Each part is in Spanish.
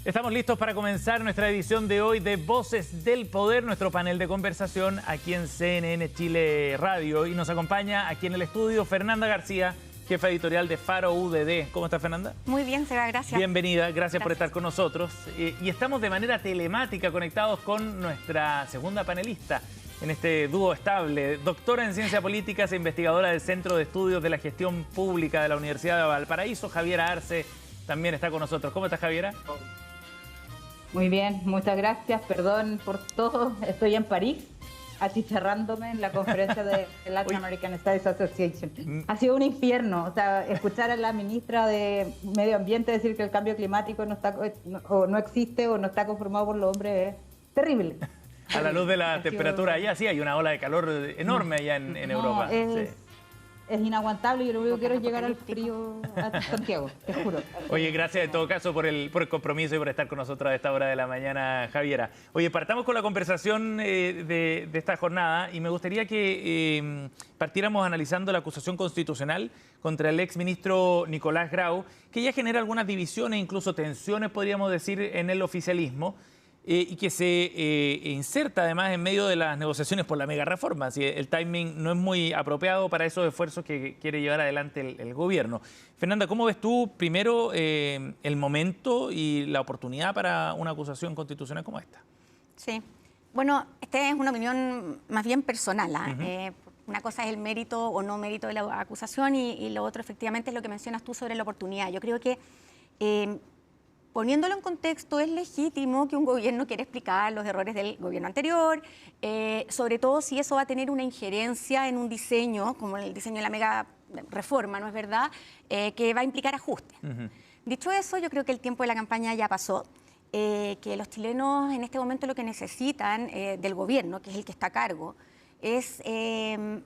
Estamos listos para comenzar nuestra edición de hoy de Voces del Poder, nuestro panel de conversación aquí en CNN Chile Radio. Y nos acompaña aquí en el estudio Fernanda García, jefa editorial de Faro UDD. ¿Cómo está, Fernanda? Muy bien, Seba, gracias. Bienvenida, gracias por estar con nosotros. Y estamos de manera telemática conectados con nuestra segunda panelista en este dúo estable, doctora en Ciencia Políticas e investigadora del Centro de Estudios de la Gestión Pública de la Universidad de Valparaíso, Javiera Arce, también está con nosotros. ¿Cómo estás, Javiera? Muy bien, muchas gracias. Perdón por todo. Estoy en París, achicharrándome en la conferencia de Latin American Studies Association. Ha sido un infierno. O sea, escuchar a la ministra de Medio Ambiente decir que el cambio climático no existe o no está conformado por los hombres es terrible. A la luz de la temperatura allá, sí, hay una ola de calor enorme allá en Europa. Es inaguantable y lo único que quiero es llegar al frío a Santiago, te juro. Oye, gracias en todo caso por el compromiso y por estar con nosotros a esta hora de la mañana, Javiera. Oye, partamos con la conversación de esta jornada y me gustaría que partiéramos analizando la acusación constitucional contra el exministro Nicolás Grau, que ya genera algunas divisiones, incluso tensiones, podríamos decir, en el oficialismo. Y que se inserta además en medio de las negociaciones por la mega reforma. Así, el timing no es muy apropiado para esos esfuerzos que quiere llevar adelante el gobierno. Fernanda, ¿cómo ves tú primero el momento y la oportunidad para una acusación constitucional como esta? Sí, bueno, esta es una opinión más bien personal. Una cosa es el mérito o no mérito de la acusación y lo otro efectivamente es lo que mencionas tú sobre la oportunidad. Yo creo que poniéndolo en contexto, es legítimo que un gobierno quiera explicar los errores del gobierno anterior, sobre todo si eso va a tener una injerencia en un diseño, como el diseño de la mega reforma, ¿no es verdad?, que va a implicar ajustes. Dicho eso, yo creo que el tiempo de la campaña ya pasó, que los chilenos en este momento lo que necesitan del gobierno, que es el que está a cargo, es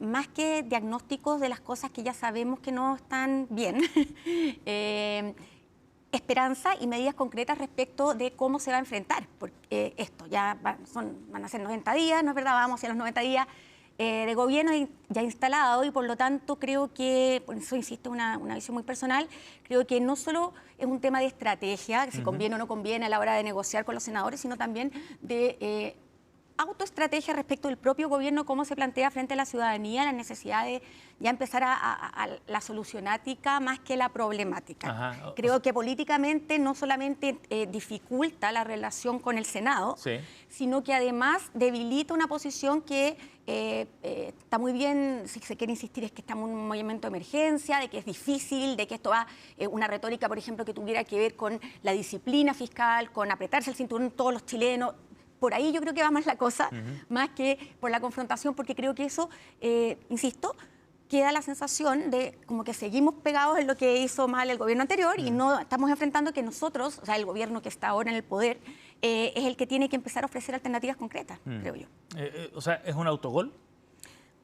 más que diagnósticos de las cosas que ya sabemos que no están bien, esperanza y medidas concretas respecto de cómo se va a enfrentar porque esto. Ya van a ser 90 días, ¿no es verdad? Vamos hacia los 90 días de gobierno ya instalado y por lo tanto creo que, por eso insisto, una visión muy personal, creo que no solo es un tema de estrategia, que si conviene o no conviene a la hora de negociar con los senadores, sino también de autoestrategia respecto del propio gobierno, cómo se plantea frente a la ciudadanía la necesidad de ya empezar a la solucionática más que la problemática. Creo que políticamente no solamente dificulta la relación con el Senado, sino que además debilita una posición que está muy bien, si se quiere insistir, es que estamos en un movimiento de emergencia, de que es difícil, de que esto va, una retórica, por ejemplo, que tuviera que ver con la disciplina fiscal, con apretarse el cinturón todos los chilenos. Por ahí yo creo que va más la cosa, más que por la confrontación, porque creo que eso, insisto, queda la sensación de como que seguimos pegados en lo que hizo mal el gobierno anterior y no estamos enfrentando que nosotros, o sea, el gobierno que está ahora en el poder, es el que tiene que empezar a ofrecer alternativas concretas, creo yo. O sea, ¿es un autogol?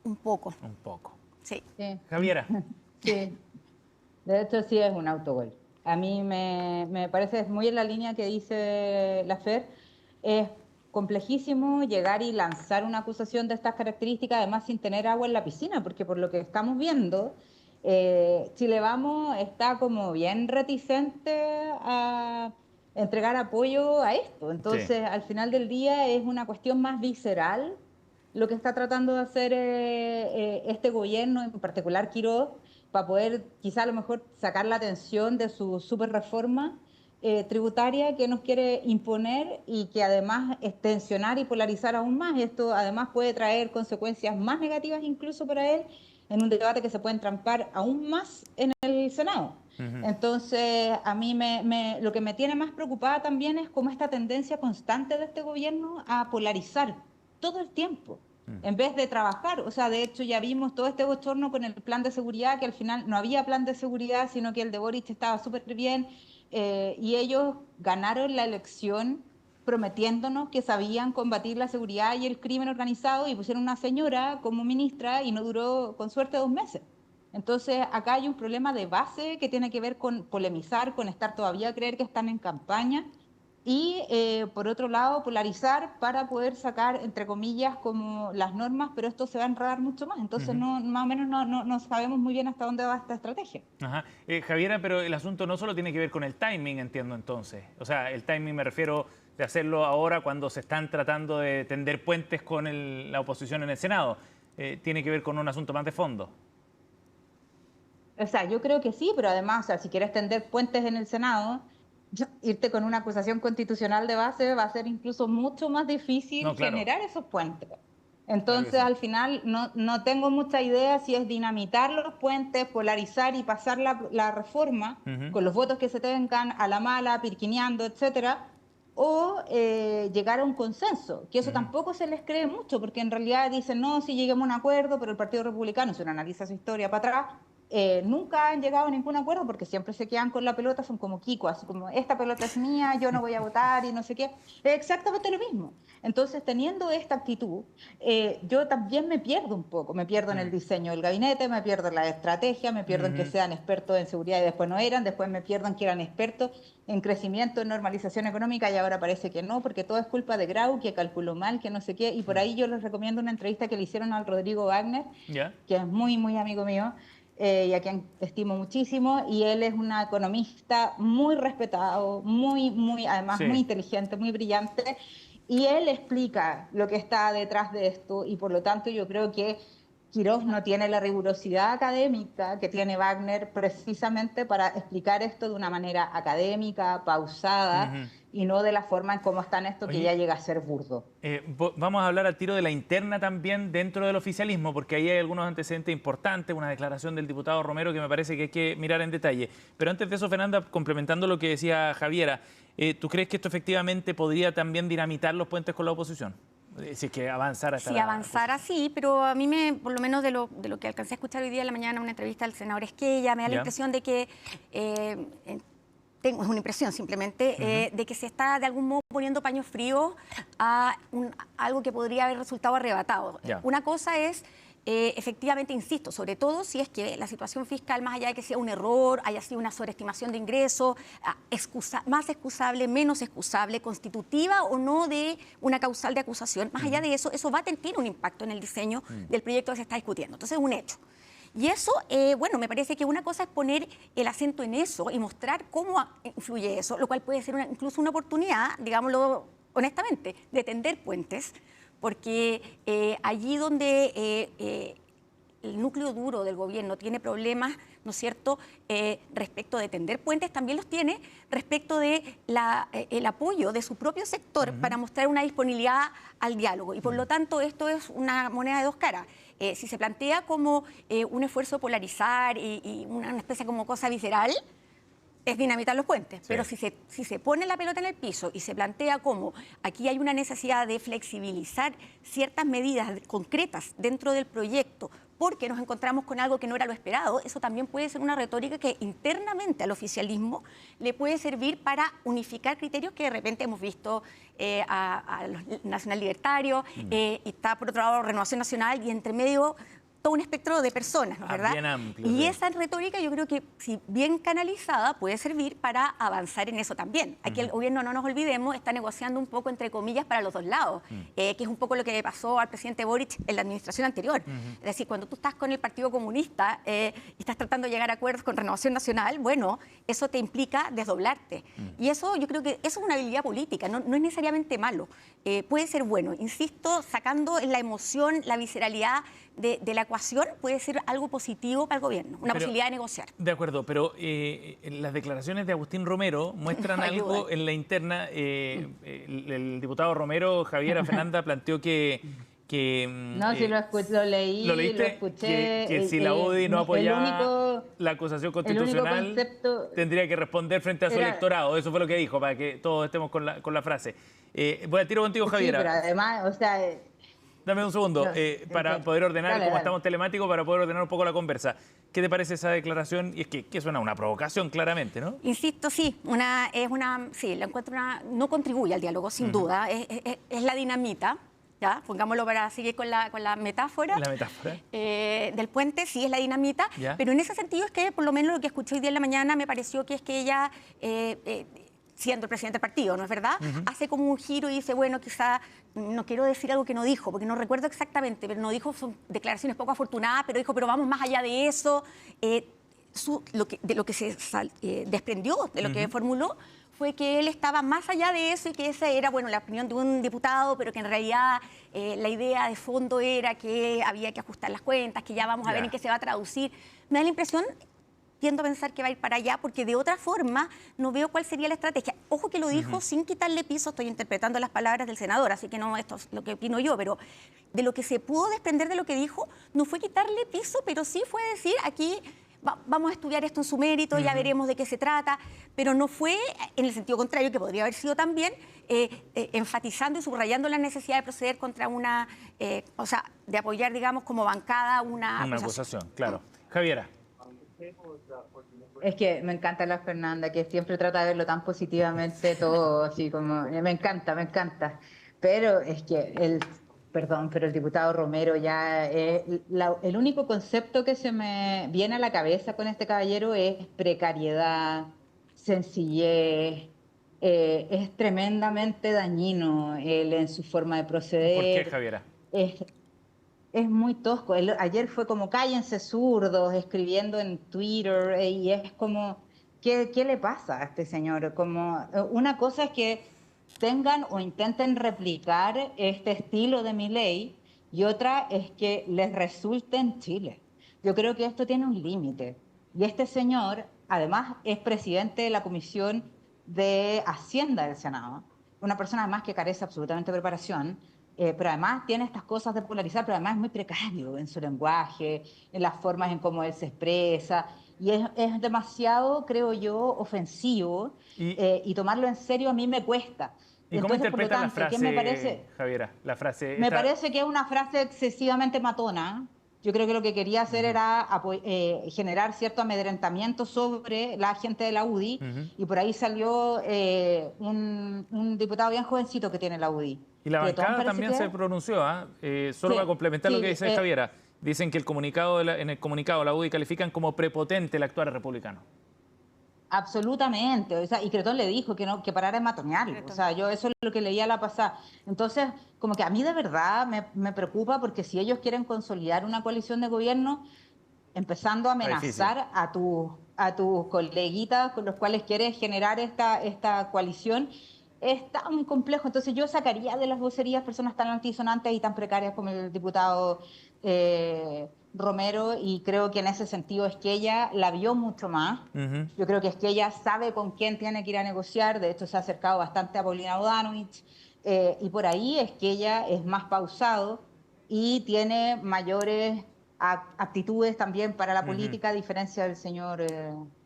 Un poco. Un poco. Sí. Javiera. Sí, de hecho sí es un autogol. A mí me parece muy en la línea que dice la Fer. Es complejísimo llegar y lanzar una acusación de estas características, además sin tener agua en la piscina, porque por lo que estamos viendo, Chile Vamos está como bien reticente a entregar apoyo a esto. Entonces, al final del día es una cuestión más visceral lo que está tratando de hacer este gobierno, en particular Quiroz, para poder quizá a lo mejor sacar la atención de su super reforma tributaria que nos quiere imponer y que además es tensionar y polarizar aún más. Esto además puede traer consecuencias más negativas incluso para él en un debate que se puede entrampar aún más en el Senado. Entonces, a mí lo que me tiene más preocupada también es como esta tendencia constante de este gobierno a polarizar todo el tiempo, en vez de trabajar. O sea, de hecho ya vimos todo este bochorno con el plan de seguridad, que al final no había plan de seguridad, sino que el de Boric estaba súper bien. Y ellos ganaron la elección prometiéndonos que sabían combatir la seguridad y el crimen organizado y pusieron una señora como ministra y no duró, con suerte, 2 meses. Entonces acá hay un problema de base que tiene que ver con polemizar, con estar todavía a creer que están en campaña y por otro lado polarizar para poder sacar, entre comillas, como las normas, pero esto se va a enredar mucho más, entonces más o menos no sabemos muy bien hasta dónde va esta estrategia. Ajá. Javiera, pero el asunto no solo tiene que ver con el timing, entiendo entonces. O sea, el timing me refiero de hacerlo ahora cuando se están tratando de tender puentes con la oposición en el Senado. Tiene que ver con un asunto más de fondo. O sea, yo creo que sí, pero además, o sea, si quieres tender puentes en el Senado, irte con una acusación constitucional de base va a ser incluso mucho más difícil generar esos puentes. Entonces, claro, al final, no tengo mucha idea si es dinamitar los puentes, polarizar y pasar la reforma con los votos que se tengan a la mala, pirquineando, etcétera, o llegar a un consenso, que eso tampoco se les cree mucho, porque en realidad dicen, no, sí lleguemos a un acuerdo, pero el Partido Republicano, si uno analiza su historia para atrás, nunca han llegado a ningún acuerdo porque siempre se quedan con la pelota, son como Kiko, así como esta pelota es mía, yo no voy a votar y no sé qué. Es exactamente lo mismo. Entonces, teniendo esta actitud, yo también me pierdo un poco, me pierdo en el diseño del gabinete, me pierdo en la estrategia, me pierdo en que sean expertos en seguridad y después no eran, después me pierdo en que eran expertos en crecimiento, en normalización económica y ahora parece que no, porque todo es culpa de Grau, que calculó mal, que no sé qué, y por ahí yo les recomiendo una entrevista que le hicieron al Rodrigo Wagner, que es muy, muy amigo mío, y a quien estimo muchísimo, y él es un economista muy respetado, además muy inteligente, muy brillante, y él explica lo que está detrás de esto, y por lo tanto yo creo que Quirós no tiene la rigurosidad académica que tiene Wagner precisamente para explicar esto de una manera académica, pausada, y no de la forma en cómo está en esto, que ya llega a ser burdo. Vamos a hablar al tiro de la interna también dentro del oficialismo, porque ahí hay algunos antecedentes importantes, una declaración del diputado Romero que me parece que hay que mirar en detalle. Pero antes de eso, Fernanda, complementando lo que decía Javiera, ¿tú crees que esto efectivamente podría también dinamitar los puentes con la oposición? Si es que avanzara. Si avanzara, sí, pero a mí, por lo menos de lo que alcancé a escuchar hoy día en la mañana en una entrevista al senador Esquella, me da la impresión de que, es una impresión simplemente, de que se está de algún modo poniendo paños fríos a algo que podría haber resultado arrebatado. Una cosa es, efectivamente, insisto, sobre todo si es que la situación fiscal, más allá de que sea un error, haya sido una sobreestimación de ingresos, más excusable, menos excusable, constitutiva o no de una causal de acusación, más allá de eso, eso va a tener un impacto en el diseño del proyecto que se está discutiendo. Entonces, es un hecho. Y eso, bueno, me parece que una cosa es poner el acento en eso y mostrar cómo influye eso, lo cual puede ser incluso una oportunidad, digámoslo honestamente, de tender puentes, porque allí donde el núcleo duro del gobierno tiene problemas, ¿no es cierto?, respecto de tender puentes, también los tiene respecto de el apoyo de su propio sector para mostrar una disponibilidad al diálogo. Y por lo tanto, esto es una moneda de dos caras. Si se plantea como un esfuerzo de polarizar y una especie como cosa visceral, es dinamitar los puentes. Pero si se pone la pelota en el piso y se plantea como aquí hay una necesidad de flexibilizar ciertas medidas concretas dentro del proyecto porque nos encontramos con algo que no era lo esperado, eso también puede ser una retórica que internamente al oficialismo le puede servir para unificar criterios que de repente hemos visto a los nacional libertarios, y está por otro lado Renovación Nacional y entre medio todo un espectro de personas, ¿no es verdad? Bien amplio, y esa retórica yo creo que, si bien canalizada, puede servir para avanzar en eso también. Aquí el gobierno, no nos olvidemos, está negociando un poco, entre comillas, para los dos lados, que es un poco lo que le pasó al presidente Boric en la administración anterior. Es decir, cuando tú estás con el Partido Comunista y estás tratando de llegar a acuerdos con Renovación Nacional, bueno, eso te implica desdoblarte. Y eso yo creo que eso es una habilidad política, no es necesariamente malo. Puede ser bueno, insisto, sacando la emoción, la visceralidad de la ecuación, puede ser algo positivo para el gobierno, una posibilidad de negociar. De acuerdo, pero las declaraciones de Agustín Romero muestran algo en la interna. El diputado Romero, Javiera, Fernanda, planteó que... no, sí lo leí, lo escuché. Que si la UDI no apoyaba la acusación constitucional, tendría que responder frente a su electorado. Eso fue lo que dijo, para que todos estemos con la frase. Voy a tiro contigo, Javiera. Sí, pero además, o sea... Dame un segundo, para poder ordenar, como estamos telemáticos, para poder ordenar un poco la conversa. ¿Qué te parece esa declaración? Y es que suena una provocación, claramente, ¿no? Insisto, sí, la encuentro no contribuye al diálogo, sin duda. Es la dinamita, ¿ya? Pongámoslo para seguir con la metáfora. La metáfora. Del puente, sí, es la dinamita. ¿Ya? Pero en ese sentido es que, por lo menos lo que escuché hoy día en la mañana, me pareció que es que ella... siendo el presidente del partido, ¿no es verdad? Hace como un giro y dice, bueno, quizá no quiero decir algo que no dijo, porque no recuerdo exactamente, pero no dijo, son declaraciones poco afortunadas, pero dijo, pero vamos más allá de eso. De lo que se desprendió, de lo que formuló, fue que él estaba más allá de eso y que esa era, bueno, la opinión de un diputado, pero que en realidad la idea de fondo era que había que ajustar las cuentas, que ya vamos a ver en qué se va a traducir. Me da la impresión, tiendo a pensar que va a ir para allá, porque de otra forma no veo cuál sería la estrategia. Ojo que lo dijo sin quitarle piso, estoy interpretando las palabras del senador, así que no, esto es lo que opino yo, pero de lo que se pudo desprender de lo que dijo, no fue quitarle piso, pero sí fue decir, aquí vamos a estudiar esto en su mérito, ya veremos de qué se trata, pero no fue en el sentido contrario, que podría haber sido también, enfatizando y subrayando la necesidad de proceder contra una, o sea, de apoyar, digamos, como bancada una acusación. Claro. Javiera. Es que me encanta la Fernanda, que siempre trata de verlo tan positivamente todo, así como, me encanta. Pero es que perdón, pero el diputado Romero ya, el único concepto que se me viene a la cabeza con este caballero es precariedad, sencillez, es tremendamente dañino él en su forma de proceder. ¿Por qué, Javiera? Es muy tosco. Ayer fue como cállense zurdos, escribiendo en Twitter, y es como, ¿qué le pasa a este señor? Como, una cosa es que tengan o intenten replicar este estilo de Milei, y otra es que les resulte en Chile. Yo creo que esto tiene un límite. Y este señor, además, es presidente de la Comisión de Hacienda del Senado, una persona además que carece absolutamente de preparación, pero además tiene estas cosas de polarizar, pero además es muy precario en su lenguaje, en las formas en cómo él se expresa, y es demasiado, creo yo, ofensivo, y tomarlo en serio a mí me cuesta. ¿Y cómo Entonces, interpreta la frase, me parece, Javiera? La frase me parece que es una frase excesivamente matona. Yo creo que lo que quería hacer era generar cierto amedrentamiento sobre la gente de la UDI, y por ahí salió un diputado bien jovencito que tiene la UDI. Y la bancada también se pronunció, solo para complementar lo que dice Javiera. Dicen que en el comunicado la UDI califican como prepotente el actuar republicano. Absolutamente, o sea, y Cretón le dijo que parara de matonearlo, o sea, yo eso es lo que leía a la pasada. Entonces, como que a mí de verdad me preocupa, porque si ellos quieren consolidar una coalición de gobierno, empezando a amenazar a tus coleguitas con los cuales quieres generar esta coalición, es tan complejo. Entonces yo sacaría de las vocerías personas tan altisonantes y tan precarias como el diputado Romero, y creo que en ese sentido es que ella la vio mucho más. Yo creo que es que ella sabe con quién tiene que ir a negociar, de hecho se ha acercado bastante a Paulina Bodanovich, y por ahí es que ella es más pausado y tiene mayores aptitudes también para la política, a diferencia del señor,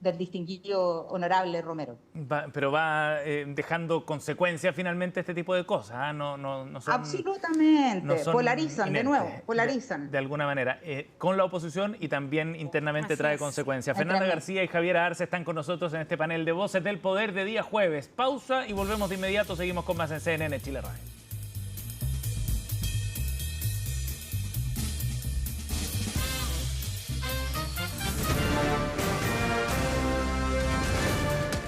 del distinguido honorable Romero. Pero va dejando consecuencias finalmente este tipo de cosas, no son, absolutamente, no son polarizan inherentes, de nuevo, polarizan. De alguna manera, con la oposición, y también internamente trae consecuencias. Fernanda García y Javiera Arce están con nosotros en este panel de Voces del Poder de día jueves. Pausa y volvemos de inmediato, seguimos con más en CNN Chile Radio.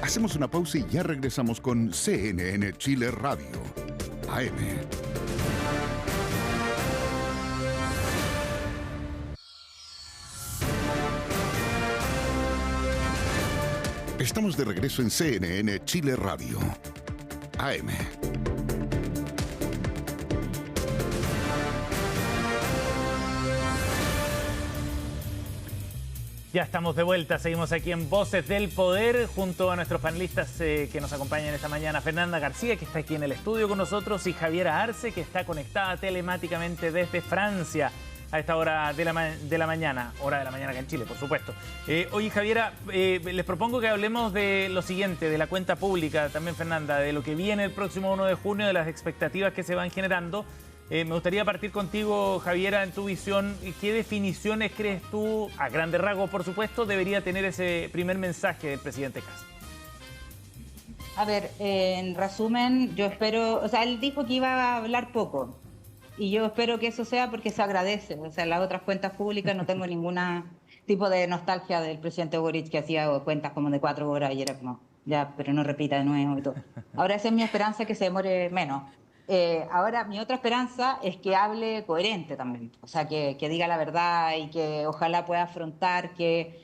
Hacemos una pausa y ya regresamos con CNN Chile Radio, AM. Estamos de regreso en CNN Chile Radio, AM. Ya estamos de vuelta, seguimos aquí en Voces del Poder junto a nuestros panelistas que nos acompañan esta mañana. Fernanda García, que está aquí en el estudio con nosotros, y Javiera Arce, que está conectada telemáticamente desde Francia a esta hora de la mañana, hora de la mañana acá en Chile, por supuesto. Oye, Javiera, les propongo que hablemos de lo siguiente, de la cuenta pública, también Fernanda, de lo que viene el próximo 1 de junio, de las expectativas que se van generando. Me gustaría partir contigo, Javiera, en tu visión. ¿Qué definiciones crees tú, a grandes rasgos, por supuesto, debería tener ese primer mensaje del presidente Kast? A ver, en resumen, yo espero, o sea, él dijo que iba a hablar poco, y yo espero que eso sea porque se agradece. O sea, en las otras cuentas públicas no tengo ningún tipo de nostalgia del presidente Boric, que hacía cuentas como de 4 horas y era como, ya, pero no repita de nuevo y todo. Ahora esa es mi esperanza, que se demore menos. Ahora mi otra esperanza es que hable coherente también, o sea, que diga la verdad y que ojalá pueda afrontar que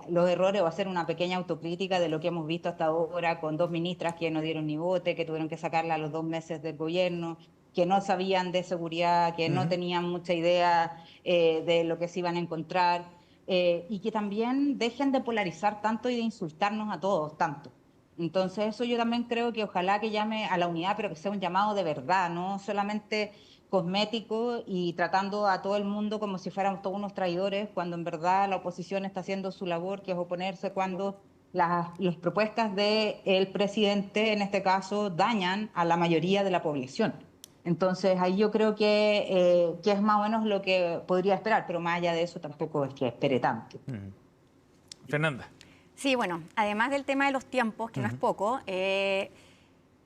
los errores o hacer una pequeña autocrítica de lo que hemos visto hasta ahora con dos ministras que no dieron ni bote, que tuvieron que sacarla a los 2 meses del gobierno, que no sabían de seguridad, que no tenían mucha idea de lo que se iban a encontrar, y que también dejen de polarizar tanto y de insultarnos a todos tanto. Entonces eso yo también creo que ojalá que llame a la unidad, pero que sea un llamado de verdad, no solamente cosmético y tratando a todo el mundo como si fuéramos todos unos traidores, cuando en verdad la oposición está haciendo su labor, que es oponerse cuando las propuestas del presidente, en este caso, dañan a la mayoría de la población. Entonces ahí yo creo que es más o menos lo que podría esperar, pero más allá de eso tampoco es que espere tanto. Fernanda. Sí, bueno, además del tema de los tiempos, que no es poco,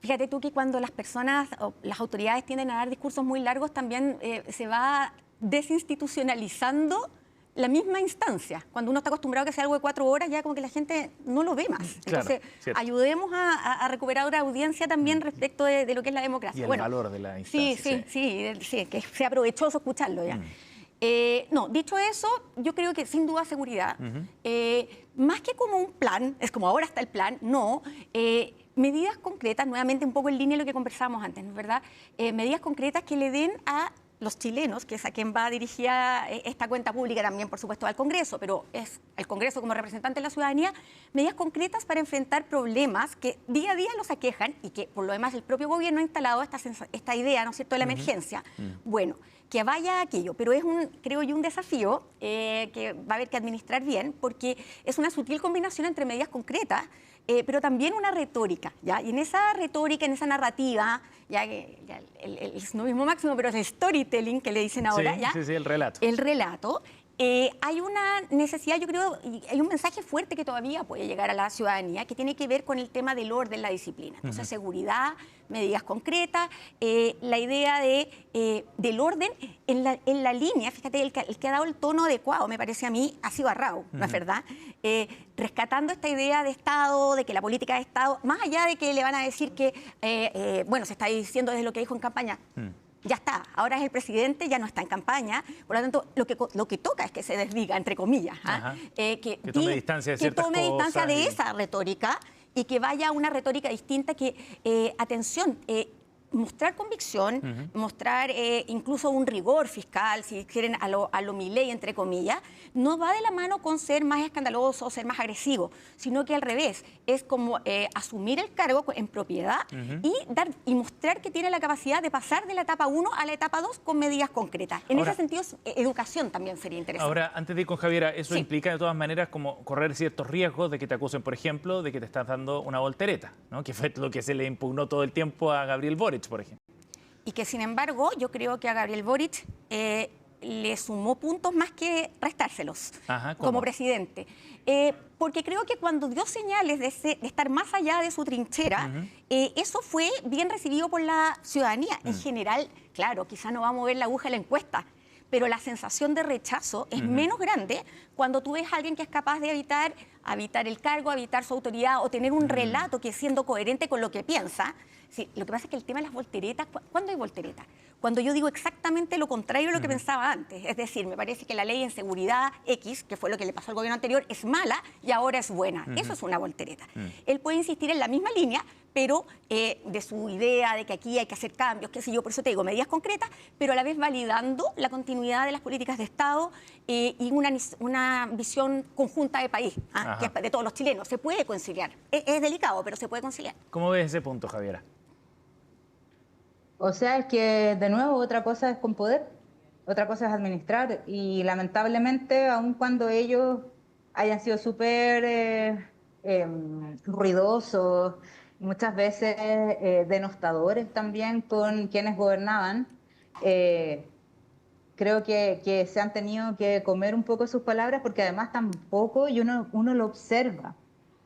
fíjate tú que cuando las personas o las autoridades tienden a dar discursos muy largos, también se va desinstitucionalizando la misma instancia. Cuando uno está acostumbrado a que sea algo de 4 horas, ya como que la gente no lo ve más. Entonces, cierto. Ayudemos a recuperar una audiencia también respecto de lo que es la democracia. Y el valor de la instancia. Sí, que sea provechoso escucharlo ya. No, dicho eso, yo creo que sin duda seguridad, más que como un plan, es como ahora está el plan, no, medidas concretas, nuevamente un poco en línea de lo que conversábamos antes, ¿no es verdad? Medidas concretas que le den a los chilenos, que es a quien va dirigida esta cuenta pública, también por supuesto al Congreso, pero es el Congreso como representante de la ciudadanía, medidas concretas para enfrentar problemas que día a día los aquejan y que por lo demás el propio gobierno ha instalado esta idea, ¿no es cierto?, de la emergencia. Bueno, que vaya aquello, pero es creo yo, un desafío que va a haber que administrar bien, porque es una sutil combinación entre medidas concretas, pero también una retórica, ¿ya? Y en esa retórica, en esa narrativa, ya que el snobismo máximo, pero es el storytelling que le dicen ahora, Sí, ¿ya? sí, el relato. El relato. Hay una necesidad, yo creo, y hay un mensaje fuerte que todavía puede llegar a la ciudadanía, que tiene que ver con el tema del orden, la disciplina. Entonces, seguridad, medidas concretas, la idea del orden en la línea, fíjate, el que ha dado el tono adecuado, me parece a mí, ha sido Arrau, ¿no es verdad? Rescatando esta idea de Estado, de que la política de Estado, más allá de que le van a decir que, bueno, se está diciendo desde lo que dijo en campaña, ya está, ahora es el presidente, ya no está en campaña, por lo tanto, lo que toca es que se desdiga, entre comillas, que tome distancia de ciertas cosas. Que tome distancia de esa retórica y que vaya a una retórica distinta que, atención, mostrar convicción, mostrar incluso un rigor fiscal, si quieren, a lo Milei, entre comillas, no va de la mano con ser más escandaloso, ser más agresivo, sino que al revés, es como asumir el cargo en propiedad y mostrar que tiene la capacidad de pasar de la etapa 1 a la etapa 2 con medidas concretas. En ese sentido, educación también sería interesante. Ahora, antes de ir con Javiera, eso implica de todas maneras como correr ciertos riesgos de que te acusen, por ejemplo, de que te estás dando una voltereta, ¿no? Que fue lo que se le impugnó todo el tiempo a Gabriel Boric, por ejemplo. Y que, sin embargo, yo creo que a Gabriel Boric le sumó puntos más que restárselos como presidente. Porque creo que cuando dio señales de estar más allá de su trinchera, eso fue bien recibido por la ciudadanía. En general, claro, quizá no va a mover la aguja en la encuesta, pero la sensación de rechazo es menos grande cuando tú ves a alguien que es capaz de evitar el cargo, evitar su autoridad o tener un relato que, siendo coherente con lo que piensa. Sí, lo que pasa es que el tema de las volteretas, ¿cuándo hay volteretas? Cuando yo digo exactamente lo contrario de lo que pensaba antes. Es decir, me parece que la ley en seguridad X, que fue lo que le pasó al gobierno anterior, es mala y ahora es buena. Eso es una voltereta. Él puede insistir en la misma línea, pero de su idea de que aquí hay que hacer cambios, qué sé yo, por eso te digo, medidas concretas, pero a la vez validando la continuidad de las políticas de Estado y una visión conjunta de país, que es de todos los chilenos. Se puede conciliar. Es delicado, pero se puede conciliar. ¿Cómo ves ese punto, Javiera? O sea, es que de nuevo otra cosa es con poder, otra cosa es administrar, y lamentablemente, aun cuando ellos hayan sido súper ruidosos, muchas veces denostadores también con quienes gobernaban, creo que se han tenido que comer un poco sus palabras, porque además tampoco, y uno lo observa,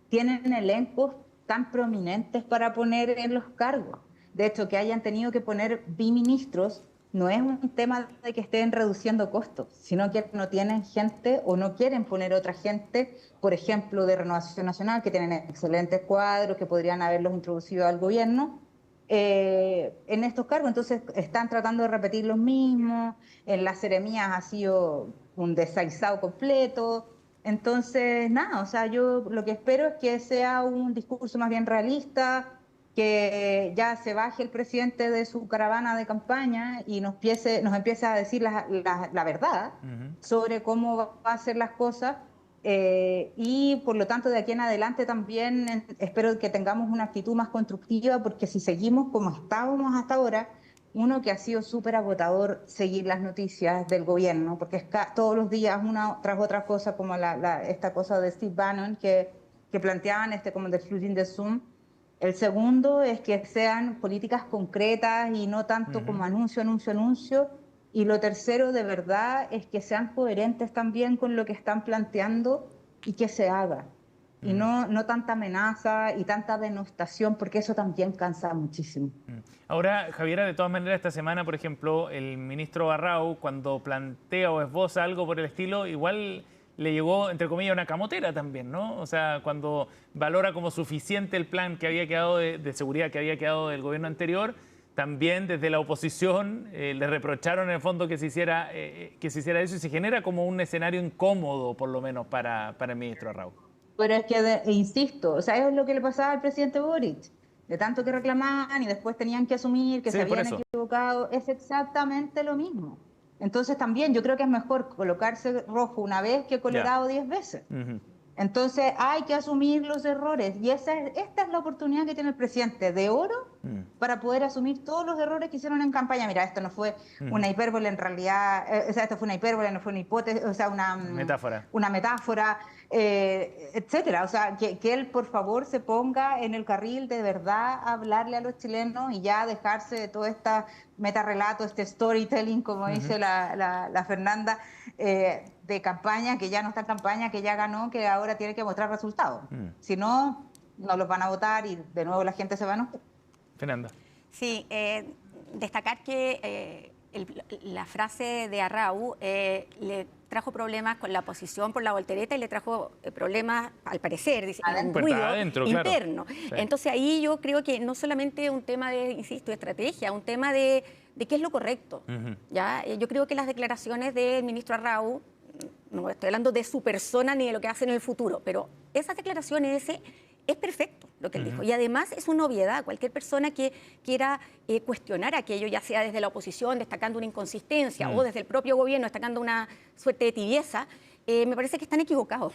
tienen elencos tan prominentes para poner en los cargos. De hecho, que hayan tenido que poner biministros no es un tema de que estén reduciendo costos, sino que no tienen gente o no quieren poner otra gente, por ejemplo, de Renovación Nacional, que tienen excelentes cuadros, que podrían haberlos introducido al gobierno, en estos cargos. Entonces están tratando de repetir los mismos, en las seremías ha sido un desaguisado completo. Entonces, nada, o sea, yo lo que espero es que sea un discurso más bien realista, que ya se baje el presidente de su caravana de campaña y nos empiece a decir la verdad sobre cómo va a hacer las cosas, y por lo tanto de aquí en adelante también espero que tengamos una actitud más constructiva, porque si seguimos como estábamos hasta ahora, uno que ha sido súper agotador seguir las noticias del gobierno, porque es todos los días una tras otra cosa, como esta cosa de Steve Bannon que planteaban como de flooding the Zoom. El segundo es que sean políticas concretas y no tanto como anuncio, anuncio, anuncio. Y lo tercero, de verdad, es que sean coherentes también con lo que están planteando y que se haga. Y no tanta amenaza y tanta denostación, porque eso también cansa muchísimo. Ahora, Javiera, de todas maneras, esta semana, por ejemplo, el ministro Barrau, cuando plantea o esboza algo por el estilo, igual le llegó, entre comillas, una camotera también, ¿no? O sea, cuando valora como suficiente el plan que había quedado de seguridad que había quedado del gobierno anterior, también desde la oposición le reprocharon en el fondo que se hiciera eso, y se genera como un escenario incómodo, por lo menos, para el ministro Barrau. Pero es que, insisto, o sea, es lo que le pasaba al presidente Boric, de tanto que reclamaban y después tenían que asumir que se habían equivocado. Es exactamente lo mismo. Entonces también yo creo que es mejor colocarse rojo una vez que colorado 10 veces. Entonces hay que asumir los errores, y esta es la oportunidad que tiene el presidente de oro para poder asumir todos los errores que hicieron en campaña. Mira, esto no fue una hipérbole en realidad, o sea, esto fue una hipérbole, no fue una hipótesis, o sea, una metáfora, etcétera. O sea, que él por favor se ponga en el carril de verdad a hablarle a los chilenos y ya dejarse de todo este metarrelato, este storytelling, como dice la Fernanda, de campaña, que ya no está en campaña, que ya ganó, que ahora tiene que mostrar resultados. Si no, no los van a votar y de nuevo la gente se va a enojar. Fernanda. Sí, destacar que la frase de Arrau le trajo problemas con la oposición por la voltereta y le trajo problemas, al parecer, dice, un ruido interno. Claro. Sí. Entonces ahí yo creo que no solamente un tema de, insisto, estrategia, un tema de qué es lo correcto. ¿Ya? Yo creo que las declaraciones del ministro Arrau, no estoy hablando de su persona ni de lo que hace en el futuro, pero esas declaraciones, es perfecto lo que él dijo. Y además es una obviedad. Cualquier persona que quiera cuestionar aquello, ya sea desde la oposición destacando una inconsistencia o desde el propio gobierno destacando una suerte de tibieza, me parece que están equivocados.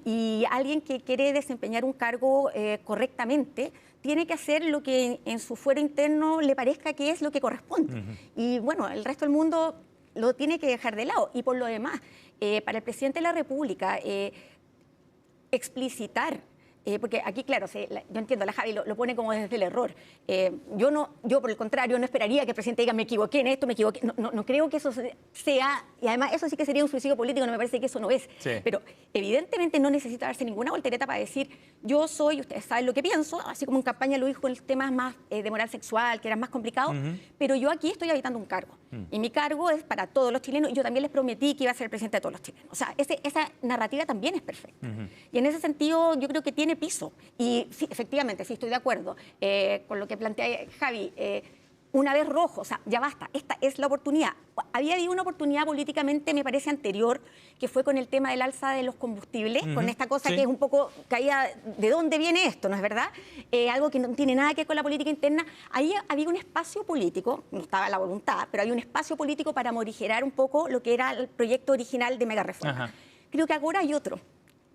Y alguien que quiere desempeñar un cargo correctamente tiene que hacer lo que en su fuero interno le parezca que es lo que corresponde. Y bueno, el resto del mundo lo tiene que dejar de lado. Y por lo demás, para el presidente de la República, explicitar, porque aquí, claro, yo entiendo, la Javi lo pone como desde el error. Yo, por el contrario, no esperaría que el presidente diga me equivoqué en esto, me equivoqué. No creo que eso sea, y además eso sí que sería un suicidio político, no me parece que eso no es. Sí. Pero evidentemente no necesita darse ninguna voltereta para decir yo soy, ustedes saben lo que pienso, así como en campaña lo dijo en temas más de moral sexual, que eran más complicados, pero yo aquí estoy habitando un cargo. Y mi cargo es para todos los chilenos, y yo también les prometí que iba a ser el presidente de todos los chilenos. O sea, esa narrativa también es perfecta. Y en ese sentido yo creo que tiene piso. Y sí, efectivamente, sí estoy de acuerdo con lo que plantea Javi. Una vez rojo, o sea, ya basta, esta es la oportunidad. Había habido una oportunidad políticamente, me parece, anterior, que fue con el tema del alza de los combustibles, con esta cosa que es un poco caída, ¿de dónde viene esto? ¿No es verdad? Algo que no tiene nada que ver con la política interna. Ahí había un espacio político, no estaba la voluntad, pero había un espacio político para morigerar un poco lo que era el proyecto original de Megareforma. Creo que ahora hay otro,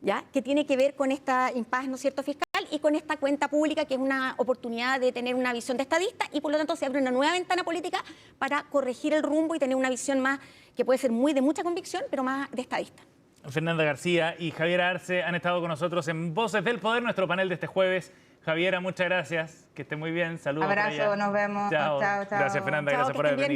¿ya? Que tiene que ver con esta impas, ¿no es cierto?, fiscal, y con esta cuenta pública, que es una oportunidad de tener una visión de estadista, y por lo tanto se abre una nueva ventana política para corregir el rumbo y tener una visión más, que puede ser muy de mucha convicción, pero más de estadista. Fernanda García y Javiera Arce han estado con nosotros en Voces del Poder, nuestro panel de este jueves. Javiera, muchas gracias, que esté muy bien, saludos. Abrazo, nos vemos. Chao. Chao, chao. Gracias, Fernanda, gracias por haber venido.